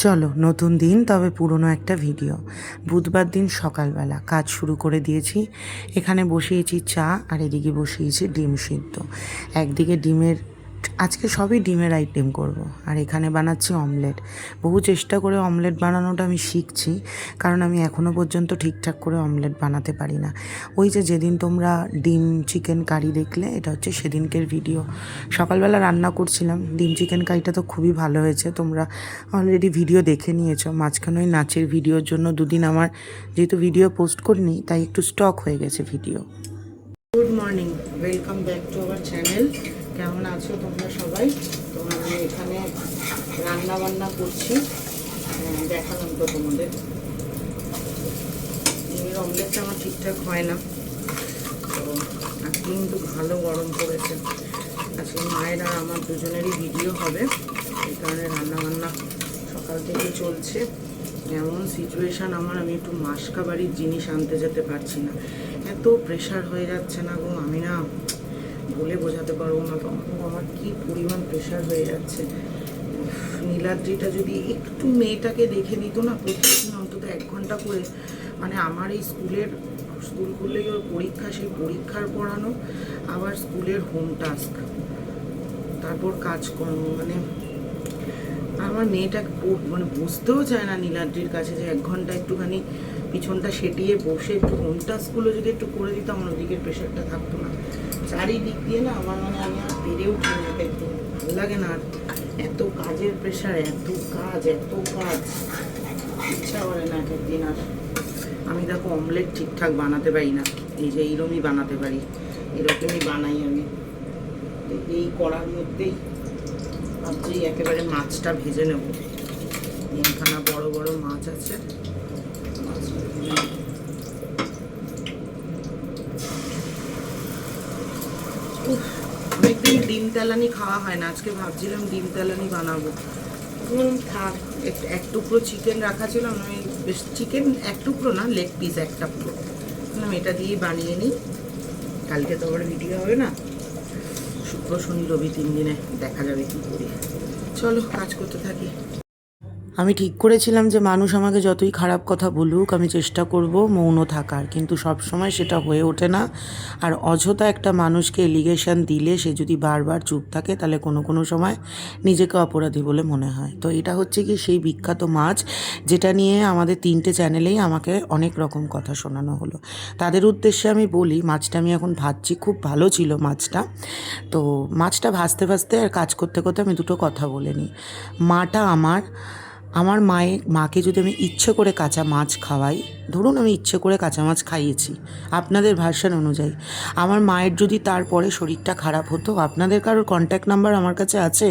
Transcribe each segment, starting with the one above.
চলো নতুন দিন, তবে পুরনো একটা ভিডিও। বুধবার দিন সকালবেলা কাজ শুরু করে দিয়েছি। এখানে বসিয়েছি চা, আর এদিকে বসিয়েছি ডিম সিদ্ধ। একদিকে ডিমের, আজকে সবই ডিমের আইটেম করব, আর এখানে বানাচ্ছি অমলেট। বহু চেষ্টা করে অমলেট বানানোটা আমি শিখছি, কারণ আমি এখনও পর্যন্ত ঠিকঠাক করে অমলেট বানাতে পারি না। ওই যে যেদিন তোমরা ডিম চিকেন কারি দেখলে, এটা হচ্ছে সেদিনকের ভিডিও। সকালবেলা রান্না করছিলাম, ডিম চিকেন কারিটা তো খুবই ভালো হয়েছে, তোমরা অলরেডি ভিডিও দেখে নিয়েছো। মাঝখানে ওই নাচের ভিডিওর জন্য দুদিন আমার যেহেতু ভিডিও পোস্ট করিনি, তাই একটু স্টক হয়ে গেছে video. Good morning, welcome back to our channel. কেমন আছো তোমরা সবাই? তো আমি এখানে রান্না বান্না করছি, দেখালাম তো তোমাদের। ডিমের অমলেটটা আমার ঠিকঠাক হয় না, তো আজকে কিন্তু ভালো গরম পড়েছে। আজকে মায়ের আর আমার দুজনেরই ভিডিও হবে, এই কারণে রান্না বান্না সকাল থেকে চলছে। এমন সিচুয়েশান আমার, আমি একটু মাসকা বাড়ির জিনিস আনতে যেতে পারছি না, এত প্রেশার হয়ে যাচ্ছে না গো, আমি না বলে বোঝাতে পারবো না তো আমার কী পরিমাণ প্রেশার হয়ে যাচ্ছে। নীলাদ্রিটা যদি একটু মেয়েটাকে দেখে দিত না, প্রতিদিন অন্তত 1 ঘন্টা করে, মানে আমার এই স্কুল খুললে ওর পরীক্ষা, সেই পরীক্ষার পড়ানো, আবার স্কুলের হোম টাস্ক, তারপর কাজকর্ম, মানে আমার মেয়েটা মানে বুঝতেও চায় না নীলাদ্রির কাছে যে 1 ঘন্টা একটুখানি পিছনটা সেটিয়ে বসে একটু হোম টাস্কগুলো যদি একটু করে দিতাম, আমার ওদিকের প্রেশারটা থাকতো না। চারিদিক দিয়ে না আমার, মানে আমি আর পেরে উঠি না, একটু ভালো লাগে না। আর এত কাজের প্রেশার, এত কাজ, ইচ্ছা করে না এক একদিন। আর আমি দেখো অমলেট ঠিকঠাক বানাতে পারি না, এই যে এইরকমই বানাতে পারি, এরকমই বানাই আমি। এই কড়ার মধ্যেই ভাবছি একেবারে মাছটা ভেজে নেব। 3খানা বড় বড় মাছ আছে, অনেকদিন ডিম তেলানি খাওয়া হয় না, আজকে ভাবছিলাম ডিম তেলানি বানাবো। থাক, এক টুকরো চিকেন রাখা ছিল, আমি বেশ চিকেন 1 টুকরো না, লেগ পিস 1টা পুরো, এটা দিয়েই বানিয়ে নিই। কালকে তো আবার ভিডিও হবে না, শুক্র শনি রবি 3 দিনে দেখা যাবে কী করি। চলো কাজ করতে থাকি। আমি ঠিক করেছিলাম যে মানুষ আমাকে যতই খারাপ কথা বলুক, আমি চেষ্টা করব মৌন থাকার, কিন্তু সব সময় সেটা হয়ে ওঠে না। আর অযথা একটা মানুষকে এলিগেশন দিলে সে যদি বারবার চুপ থাকে, তাহলে কোনো কোনো সময় নিজেকে অপরাধী বলে মনে হয়। তো এটা হচ্ছে কি সেই বিখ্যাত মাছ, যেটা নিয়ে আমাদের 3টে চ্যানেলেই আমাকে অনেক রকম কথা শোনানো হলো। তাদের উদ্দেশ্যে আমি বলি, মাছটা আমি এখন ভাজছি, খুব ভালো ছিল মাছটা। তো মাছটা ভাজতে ভাজতে আর কাজ করতে করতে আমি দুটো কথা বলে নিই। মাটা আমার মাকে যদি আমি ইচ্ছে করে কাঁচা মাছ খাওয়াই, ধরুন আমি ইচ্ছে করে কাঁচা মাছ খাইয়েছি, আপনাদের ভার্সন অনুযায়ী, আমার মায়ের যদি তারপরে শরীরটা খারাপ হতো, আপনাদের কারোর কন্ট্যাক্ট নাম্বার আমার কাছে আছে?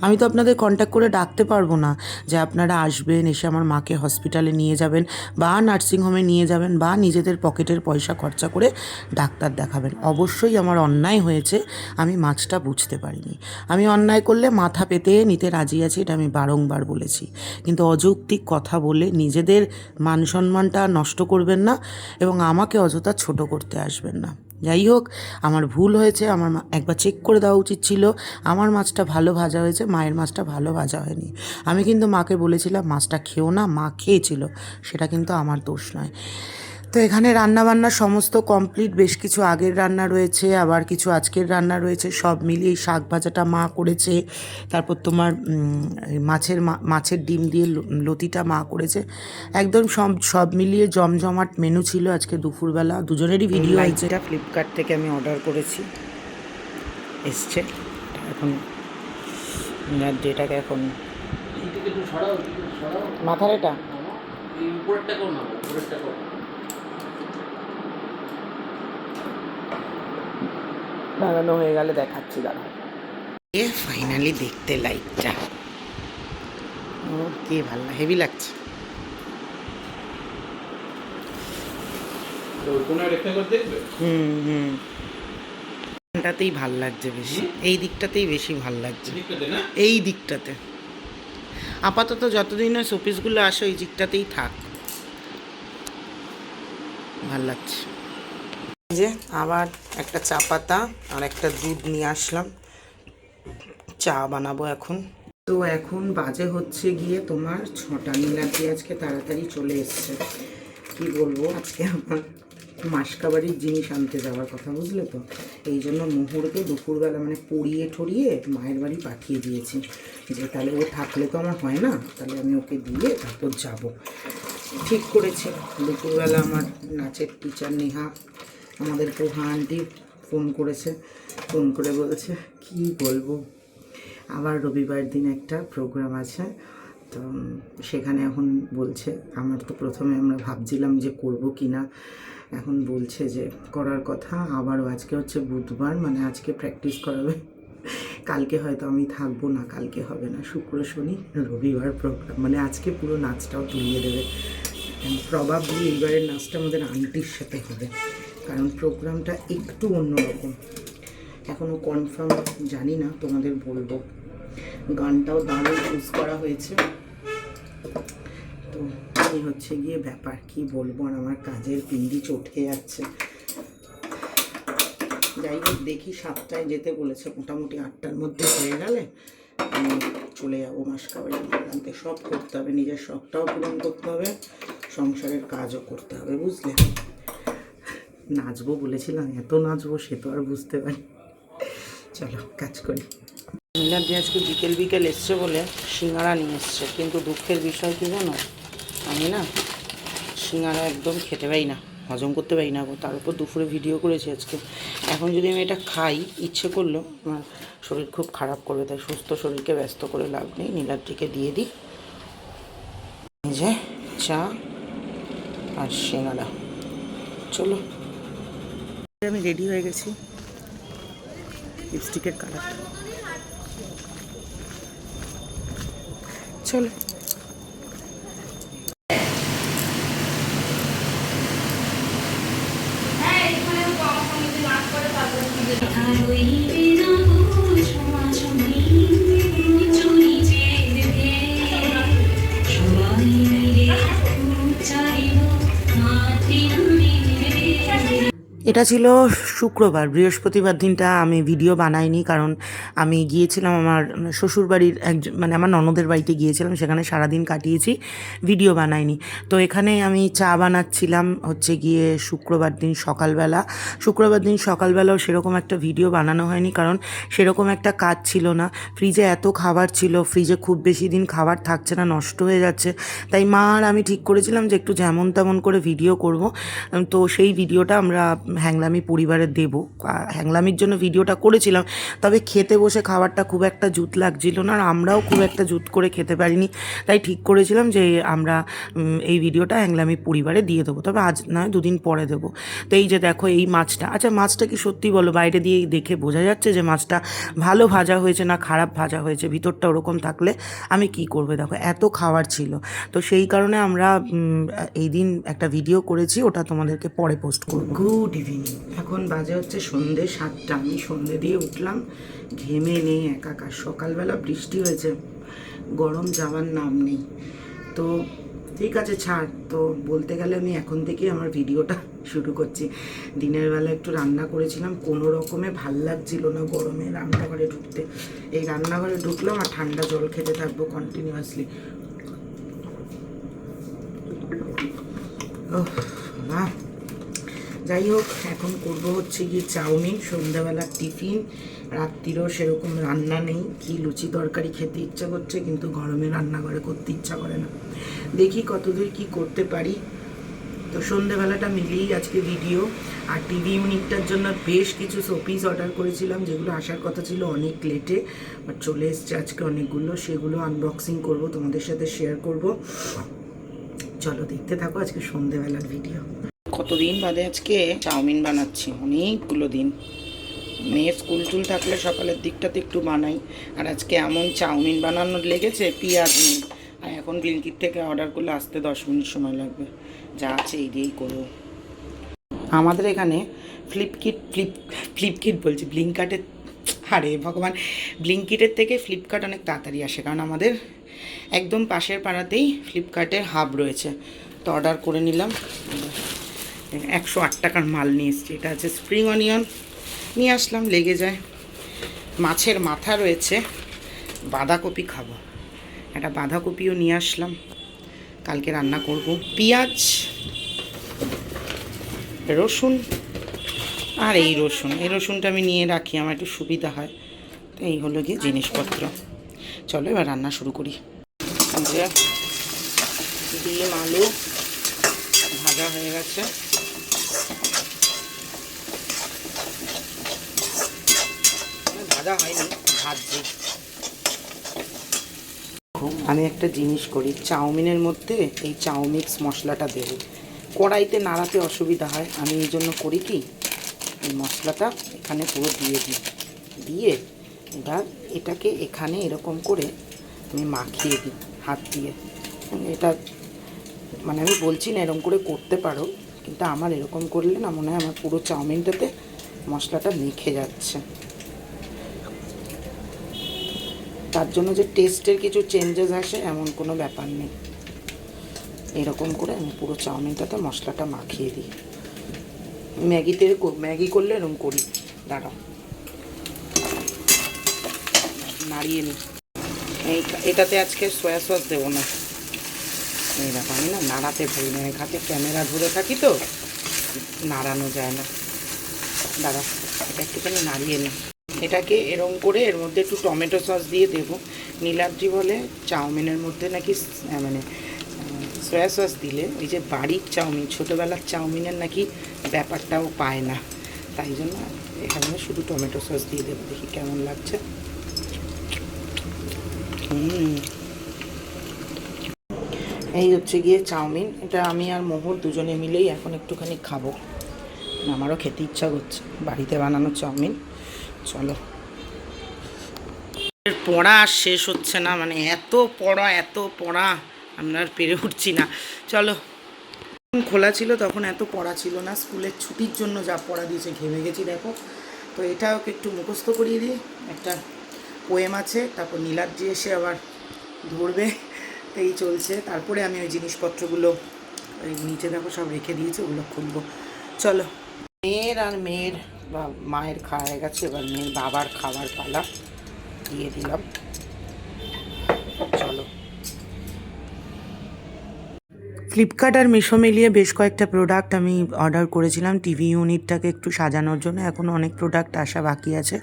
আমি তো আপনাদের কন্ট্যাক্ট করে ডাকতে পারবো না যে আপনারা আসবেন, এসে আমার মাকে হসপিটালে নিয়ে যাবেন, বা নার্সিংহোমে নিয়ে যাবেন, বা নিজেদের পকেটের পয়সা খরচা করে ডাক্তার দেখাবেন। অবশ্যই আমার অন্যায় হয়েছে, আমি মাছটা বুঝতে পারিনি। আমি অন্যায় করলে মাথা পেতে নিতে রাজি আছি, এটা আমি বারংবার বলেছি, কিন্তু অযৌক্তিক কথা বলে নিজেদের মান সম্মানটা নষ্ট করবেন না, এবং আমাকে অযথা ছোট করতে আসবেন না। যাই হোক, আমার ভুল হয়েছে, আমার একবার চেক করে দেওয়া উচিত ছিল। আমার মাছটা ভালো ভাজা হয়েছে, মায়ের মাছটা ভালো ভাজা হয়নি। আমি কিন্তু মাকে বলেছিলাম মাছটা খেও না, মা খেয়েছিল, সেটা কিন্তু আমার দোষ নয়। তো এখানে রান্নাবান্না সমস্ত কমপ্লিট, বেশ কিছু আগের রান্না রয়েছে, আবার কিছু আজকের রান্না রয়েছে, সব মিলিয়ে শাক ভাজাটা মা করেছে, তারপর তোমার মাছের ডিম দিয়ে লতিটা মা করেছে। একদম সব মিলিয়ে জমজমাট মেনু ছিল আজকে দুপুরবেলা। দুজনেরই ভিডিও হয়েছে। এটা ফ্লিপকার্ট থেকে আমি অর্ডার করেছি, এসছে এখন। যেটাকে এখন মাথার এটা লাগানো হয়ে গেলে দেখাচ্ছি, দাঁড়া। ফাইনালি দেখতে লাইটটা, ও কি ভালো, হেভি লাগছে। এটাতেই ভাল লাগছে বেশি, এই দিকটাতেই বেশি ভাল লাগছে, এই দিকটাতে আপাতত যতদিন না শোপিসগুলো আসে ওই দিকটাতেই থাক, ভাল লাগছে। যে আবার একটা চা পাতা আর একটা দুধ নিয়ে আসলাম, চা বানাবো এখন। তো এখন বাজে হচ্ছে গিয়ে তোমার 6টা। নীলাদ্রি আজকে তাড়াতাড়ি চলে এসছে। কি বলবো, আজকে আমার মাসকাবাড়ির জিনিস আনতে যাওয়ার কথা, বুঝলে তো। এই জন্য মুহুরকে দুপুরবেলা মানে পড়িয়ে ঠরিয়ে মায়ের বাড়ি পাঠিয়ে দিয়েছি, যে তাহলে ও থাকলে তো আমার হয় না, তাহলে আমি ওকে দিয়ে তারপর যাব। ঠিক করেছি। দুপুরবেলা আমার নাচের টিচার নেহা, আমাদের পোহা আন্টি ফোন করেছে, ফোন করে বলেছে কি বলবো, আবার রবিবার দিন একটা প্রোগ্রাম আছে, তো সেখানে এখন বলছে, আমার তো প্রথমে আমরা ভাবছিলাম যে করব কি না, এখন বলছে যে করার কথা। আবারও আজকে হচ্ছে বুধবার, মানে আজকে প্র্যাকটিস করাবে, কালকে হয়তো আমি থাকবো না, কালকে হবে না, শুক্র শনি রবিবার প্রোগ্রাম, মানে আজকে পুরো নাচটাও তুলিয়ে দেবে। প্রবাবলি এইবারের নাচটা আমাদের আন্টির সাথে হবে, কারণ প্রোগ্রামটা একটু অন্যরকম। এখনও কনফার্ম জানি না, তোমাদের বলবো। গানটাও দারুণ চুজ করা হয়েছে। তো এই হচ্ছে গিয়ে ব্যাপার, কি বলবো। আর আমার কাজের পিন্ডি চটকে যাচ্ছে। যাই হোক, দেখি 7টায় যেতে বলেছে, মোটামুটি 8টার মধ্যে হয়ে গেলে আমি চলে যাবো মাসকাবাড়ি আনতে। সব করতে হবে, নিজের শখটাও পূরণ করতে হবে, সংসারের কাজও করতে হবে, বুঝলে। নাচবো বলেছিলাম, এত নাচবো সে তো আর বুঝতে পারি। চলো কাজ করি। নীলাদ্রি আজকে বিকেল বিকেল এসছে বলে সিঙ্গারা নিয়ে এসছে, কিন্তু দুঃখের বিষয় কী জানো, আমি না সিঙ্গারা একদম খেতে পারি না, হজম করতে পারি না। তার উপর দুপুরে ভিডিও করেছি আজকে। এখন যদি আমি এটা খাই, ইচ্ছে করলো, আমার শরীর খুব খারাপ করবে, তাই সুস্থ শরীরকে ব্যস্ত করে লাভ নেই। নীলাদ্রিকে দিয়ে দিই এই যে চা আর সিঙ্গারা। চলো, আমি রেডি হয়ে গেছি। লিপস্টিকের কালারটা, চলো। এটা ছিল শুক্রবার। বৃহস্পতিবার দিনটা আমি ভিডিও বানাইনি, কারণ আমি গিয়েছিলাম আমার শ্বশুরবাড়ির একজন, মানে আমার ননদের বাড়িতে গিয়েছিলাম, সেখানে সারাদিন কাটিয়েছি, ভিডিও বানাইনি। তো এখানে আমি চা বানাচ্ছিলাম হচ্ছে গিয়ে শুক্রবার দিন সকালবেলা। শুক্রবার দিন সকালবেলাও সেরকম একটা ভিডিও বানানো হয়নি, কারণ সেরকম একটা কাজ ছিল না। ফ্রিজে এত খাবার ছিল, ফ্রিজে খুব বেশি দিন খাবার থাকছে না, নষ্ট হয়ে যাচ্ছে। তাই মা আর আমি ঠিক করেছিলাম যে একটু যেমন তেমন করে ভিডিও করব। তো সেই ভিডিওটা আমরা হ্যাংলামি পরিবারে দেব। হ্যাংলামির জন্য ভিডিওটা করেছিলাম, তবে খেতে বসে খাবারটা খুব একটা জুত লাগছিল না, আর আমরাও খুব একটা জুত করে খেতে পারিনি। তাই ঠিক করেছিলাম যে আমরা এই ভিডিওটা হ্যাংলামি পরিবারে দিয়ে দেবো, তবে আজ নয়, 2 দিন পরে দেবো। তো এই যে দেখো এই মাছটা, আচ্ছা মাছটা কি সত্যি বলো, বাইরে দিয়ে দেখে বোঝা যাচ্ছে যে মাছটা ভালো ভাজা হয়েছে না খারাপ ভাজা হয়েছে? ভিতরটা ওরকম থাকলে আমি কি করবো, দেখো এত খাবার ছিল। তো সেই কারণে আমরা এই দিন একটা ভিডিও করেছি, ওটা তোমাদেরকে পরে পোস্ট করবো। গুড ইভিনিং, এখন বাজে হচ্ছে সন্ধ্যে 7টা। আমি সন্ধ্যে দিয়ে উঠলাম, ঘেমে নেই একাকার। সকালবেলা বৃষ্টি হয়েছে, গরম যাওয়ার নাম নেই। তো ঠিক আছে ছাড়, তো বলতে গেলে আমি এখন থেকেই আমার ভিডিওটা শুরু করছি। দিনের বেলা একটু রান্না করেছিলাম, কোনো রকমে ভাল লাগছিল না গরমে রান্নাঘরে ঢুকতে। এই রান্নাঘরে ঢুকলাম আর ঠান্ডা জল খেতে থাকবো কন্টিনিউয়াসলি। ও বাহ, যাই হোক, এখন করব হচ্ছে গিয়ে চাউমিন, সন্ধ্যাবেলার টিফিন। রাত্রিরও সেরকম রান্না নেই, কি লুচি তরকারি খেতে ইচ্ছা করছে, কিন্তু গরমে রান্নাঘরে করতে ইচ্ছা করে না। দেখি কতদূর কি করতে পারি। তো সন্ধ্যেবেলাটা মিলিয়েই আজকে ভিডিও। আর টিভি ইউনিটটার জন্য বেশ কিছু শোপিস অর্ডার করেছিলাম, যেগুলো আসার কথা ছিল অনেক লেটে, বাট চলে এসছে আজকে অনেকগুলো। সেগুলো আনবক্সিং করব, তোমাদের সাথে শেয়ার করব। চলো দেখতে থাকো আজকে সন্ধ্যেবেলার ভিডিও। কতদিন বাদে আজকে চাউমিন বানাচ্ছি, অনেকগুলো দিন। মেয়ের স্কুল টুল থাকলে সকালের দিকটাতে একটু বানাই, আর আজকে এমন চাউমিন বানানোর লেগেছে, পেঁয়াজ নেই। আর এখন ব্লিঙ্কিট থেকে অর্ডার করলে আসতে 10 মিনিট সময় লাগবে, যা আছে এই দিয়েই করবো। আমাদের এখানে ফ্লিপকিট বলছি, ব্লিঙ্কার্টের, আরে ভগবান, ব্লিঙ্কিটের থেকে ফ্লিপকার্ট অনেক তাড়াতাড়ি আসে, কারণ আমাদের একদম পাশের পাড়াতেই ফ্লিপকার্টের হাব রয়েছে। তো অর্ডার করে নিলাম, 108 টাকার মাল নিয়ে এসছি। এটা আছে স্প্রিং অনিয়ন, নিয়ে আসলাম, লেগে যায়। মাছের মাথা রয়েছে, বাঁধাকপি খাবো। একটা বাঁধাকপিও নিয়ে আসলাম, কালকে রান্না করব। পেঁয়াজ, রসুন, আর এই রসুনটা আমি নিয়ে রাখি, আমার একটু সুবিধা হয়। তো এই হলো গিয়ে জিনিসপত্র। চলো এবার রান্না শুরু করি। ডিম আলু ভাজা হয়ে গেছে, ভাজা হয়নি, ভাজছি। আমি একটা জিনিস করি, চাউমিনের মধ্যে এই চাউমিক্স মশলাটা দেবো। কড়াইতে নাড়াতে অসুবিধা হয়, আমি এই জন্য করি কি, এই মশলাটা এখানে পুরো দিয়ে দিই, দিয়ে এবার এটাকে এখানে এরকম করে আমি মাখিয়ে দিই হাত দিয়ে। এটা মানে আমি বলছি না এরকম করে করতে পারো, কিন্তু আমার এরকম করলে না মনে হয় আমার পুরো চাউমিনটাতে মশলাটা মেখে যাচ্ছে। তার জন্য যে টেস্টের কিছু চেঞ্জেস আসে এমন কোনো ব্যাপার নেই। এরকম করে আমি পুরো চাউমিনটাতে মশলাটা মাখিয়ে দিই। ম্যাগি করলে এরকম করি। দাঁড়াও, নাড়িয়ে নিই। এটাতে আজকে সয়া সস দেবো না। এই দেখো আমি না নাড়াতে পারি না, এক হাতে ক্যামেরা ধরে থাকি তো নাড়ানো যায় না। দাঁড়াও, এটা একটুখানি নাড়িয়ে নিই। এটাকে এরম করে এর মধ্যে একটু টমেটো সস দিয়ে দেবো। নীলাদ্রি বলে চাউমিনের মধ্যে নাকি মানে সয়া সস দিলে ওই যে বাড়ির চাউমিন, ছোটোবেলার চাউমিনের নাকি ব্যাপারটাও পায় না। তাই জন্য এখানে শুধু টমেটো সস দিয়ে দেবো, দেখি কেমন লাগছে। এই হচ্ছে গিয়ে চাউমিন। এটা আমি আর মোহর দুজনে মিলেই এখন একটুখানি খাবো, আমারও খেতে ইচ্ছা করছে বাড়িতে বানানো চাউমিন। চলো, পড়া আর শেষ হচ্ছে না, মানে এত পড়া আমরা আর পেরে উঠছি না। চলো, খোলা ছিল তখন এত পড়া ছিল না, স্কুলের ছুটির জন্য যা পড়া দিয়েছে ঘেমে গেছি দেখো। তো এটা ওকে একটু মুখস্থ করিয়ে দিই, একটা পোয়েম আছে, তারপর নীলাদ্রি এসে আবার ধরবে। এই চলছে। তারপরে আমি ওই জিনিসপত্রগুলো ওই নিচে দেখো সব রেখে দিয়েছি, ওগুলো খুলবো। চলো, মেয়ের মায়ের খাওয়া হয়ে গেছে, এবার মেয়ের বাবার খাবার পালা, দিয়ে দিলাম। চলো, ফ্লিপকার্ট আর মিশো মিলিয়ে বেশ কয়েকটা প্রোডাক্ট আমি অর্ডার করেছিলাম টিভি ইউনিটটাকে একটু সাজানোর জন্য। এখনও অনেক প্রোডাক্ট আসা বাকি আছে,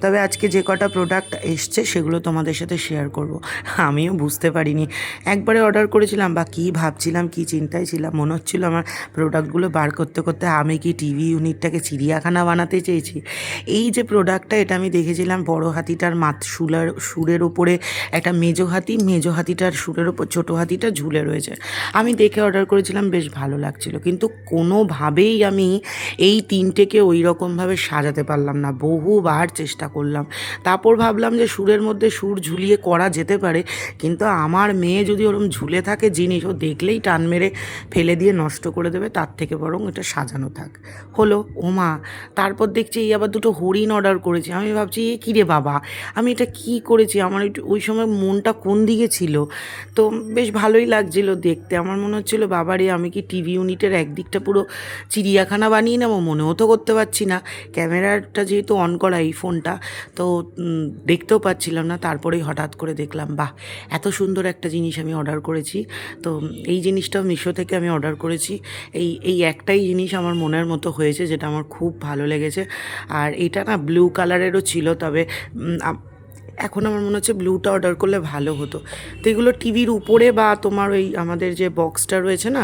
তবে আজকে যে কটা প্রোডাক্ট এসছে সেগুলো তোমাদের সাথে শেয়ার করব। আমিও বুঝতে পারিনি, একবারে অর্ডার করেছিলাম বা কী ভাবছিলাম, কী চিন্তায় ছিলাম, মনে হচ্ছিলো আমার প্রোডাক্টগুলো বার করতে করতে আমি কি টিভি ইউনিটটাকে চিড়িয়াখানা বানাতে চেয়েছি। এই যে প্রোডাক্টটা, এটা আমি দেখেছিলাম বড় হাতিটার সুরের ওপরে একটা মেজো হাতিটার সুরের ওপর ছোটো হাতিটা ঝুলে রয়েছে। আমি দেখে অর্ডার করেছিলাম, বেশ ভালো লাগছিল, কিন্তু কোনোভাবেই আমি এই তিনটেকে ওই রকমভাবে সাজাতে পারলাম না। বহুবার চেষ্টা করলাম, তারপর ভাবলাম যে সুরের মধ্যে সুর ঝুলিয়ে করা যেতে পারে, কিন্তু আমার মেয়ে যদি ওরকম ঝুলে থাকে জিনিস, ও দেখলেই টান মেরে ফেলে দিয়ে নষ্ট করে দেবে, তার থেকে বরং এটা সাজানো থাক। হলো ওমা, তারপর দেখছি এই আবার দুটো হরিণ অর্ডার করেছি। আমি ভাবছি এ কী রে বাবা, আমি এটা কী করেছি, আমার ওই সময় মনটা কোন দিকে ছিল। তো বেশ ভালোই লাগছিল দেখতে, আমার মনে হচ্ছিলো বাবারে আমি কি টিভি ইউনিটের একদিকটা পুরো চিড়িয়াখানা বানিয়ে নেবো, মনেও তো করতে পারছি না। ক্যামেরাটা যেহেতু অন করা এই ফোনটা, তো দেখতেও পাচ্ছিলাম না। তারপরেই হঠাৎ করে দেখলাম, বাহ, এত সুন্দর একটা জিনিস আমি অর্ডার করেছি। তো এই জিনিসটাও মিশো থেকে আমি অর্ডার করেছি। এই একটাই জিনিস আমার মনের মতো হয়েছে, যেটা আমার খুব ভালো লেগেছে। আর এটা না ব্লু কালারেরও ছিল, তবে এখন আমার মনে হচ্ছে ব্লুটা অর্ডার করলে ভালো হতো। তো এগুলো টিভির উপরে বা তোমার ওই আমাদের যে বক্সটা রয়েছে না,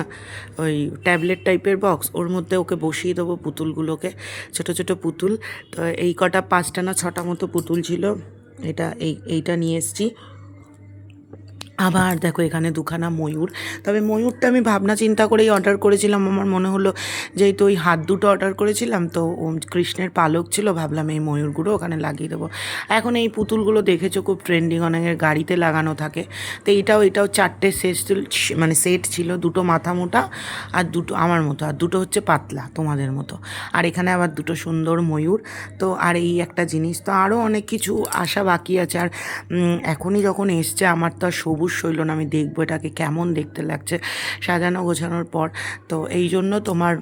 ওই ট্যাবলেট টাইপের বক্স, ওর মধ্যে ওকে বসিয়ে দেবো পুতুলগুলোকে, ছোটো ছোটো পুতুল। তো এই কটা 5টা না 6টা মতো পুতুল ছিল, এইটা নিয়ে এসেছি। আবার দেখো এখানে দুখানা ময়ূর, তবে ময়ূরটা আমি ভাবনা চিন্তা করেই অর্ডার করেছিলাম। আমার মনে হলো যেহেতু ওই হাত দুটো অর্ডার করেছিলাম, তো কৃষ্ণের পালক ছিল, ভাবলাম এই ময়ূরগুলো ওখানে লাগিয়ে দেবো। এখন এই পুতুলগুলো দেখেছো খুব ট্রেন্ডিং, অনেকের গাড়িতে লাগানো থাকে। তো এটাও 4টে সেট ছিল, দুটো মাথা মোটা আর দুটো আমার মতো, আর দুটো হচ্ছে পাতলা তোমাদের মতো। আর এখানে আবার দুটো সুন্দর ময়ূর। তো আর এই একটা জিনিস, তো আরও অনেক কিছু আসা বাকি আছে। আর এখনই যখন এসছে, আমার তো আর সবুজ সাহস হইল না, আমি দেখবো এটাকে কেমন দেখতে লাগছে সাজানো গোছানোর পর। তো এই জন্য তোমার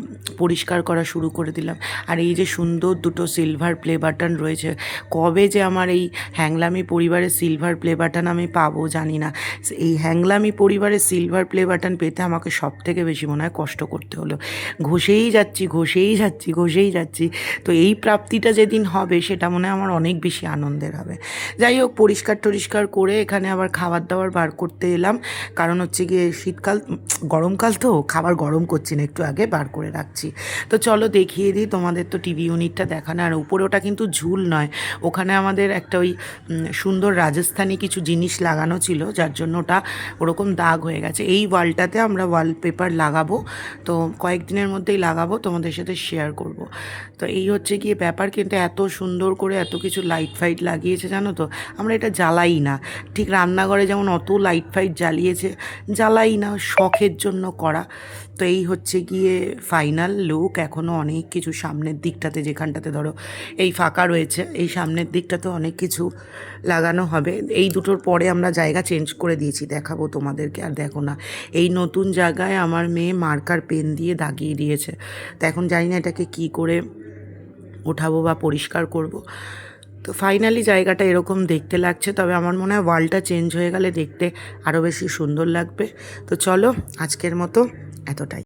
পরিষ্কার করা শুরু করে দিলাম। আর এই যে সুন্দর দুটো সিলভার প্লে বাটন রয়েছে, কবে যে আমার এই হ্যাংলামি পরিবারের সিলভার প্লে বাটন আমি পাবো জানি না। এই হ্যাংলামি পরিবারের সিলভার প্লে বাটন পেতে আমাকে সব থেকে বেশি মনে হয় কষ্ট করতে হলো। ঘষেই যাচ্ছি ঘষেই যাচ্ছি ঘষেই যাচ্ছি। তো এই প্রাপ্তিটা যেদিন হবে সেটা মনে হয় আমার অনেক বেশি আনন্দের হবে। যাই হোক, পরিষ্কার টরিষ্কার করে এখানে আবার খাবার দাবার বার করতে এলাম, কারণ হচ্ছে গিয়ে শীতকাল, গরমকাল তো খাবার গরম করছি না, একটু আগে বার করে রাখছি। তো চলো দেখিয়ে দিই তোমাদের। তো টিভি ইউনিটটা দেখানো, আর উপরে ওটা কিন্তু ঝুল নয়, ওখানে আমাদের একটা ওই সুন্দর রাজস্থানি কিছু জিনিস লাগানো ছিল, যার জন্য ওটা ওরকম দাগ হয়ে গেছে। এই ওয়ালটাতে আমরা ওয়ালপেপার লাগাবো, তো কয়েকদিনের মধ্যেই লাগাবো, তোমাদের সাথে শেয়ার করব। তো এই হচ্ছে গিয়ে ব্যাপার। কিন্তু এত সুন্দর করে এত কিছু লাইট ফাইট লাগিয়েছে জানো তো, আমরা এটা জ্বালাই না। ঠিক রান্নাঘরে যেমন অত লাইট ফাইট জ্বালিয়েছে, জ্বালাই না, শখের জন্য করা। তো এই হচ্ছে গিয়ে ফাইনাল লুক। এখনও অনেক কিছু সামনের দিকটাতে, যেখানটাতে ধরো এই ফাঁকা রয়েছে, এই সামনের দিকটাতে অনেক কিছু লাগানো হবে। এই দুটোর পরে আমরা জায়গা চেঞ্জ করে দিয়েছি, দেখাবো তোমাদেরকে। আর দেখো না, এই নতুন জায়গায় আমার মেয়ে মার্কার পেন দিয়ে দাগিয়ে দিয়েছে। তো এখন জানি না এটাকে কী করে ওঠাবো বা পরিষ্কার করব। তো ফাইনালি জায়গাটা এরকম দেখতে লাগছে, তবে আমার মনে হয় ওয়ালটা চেঞ্জ হয়ে গেলে দেখতে আরও বেশি সুন্দর লাগবে। তো চলো, আজকের মতো এতটাই।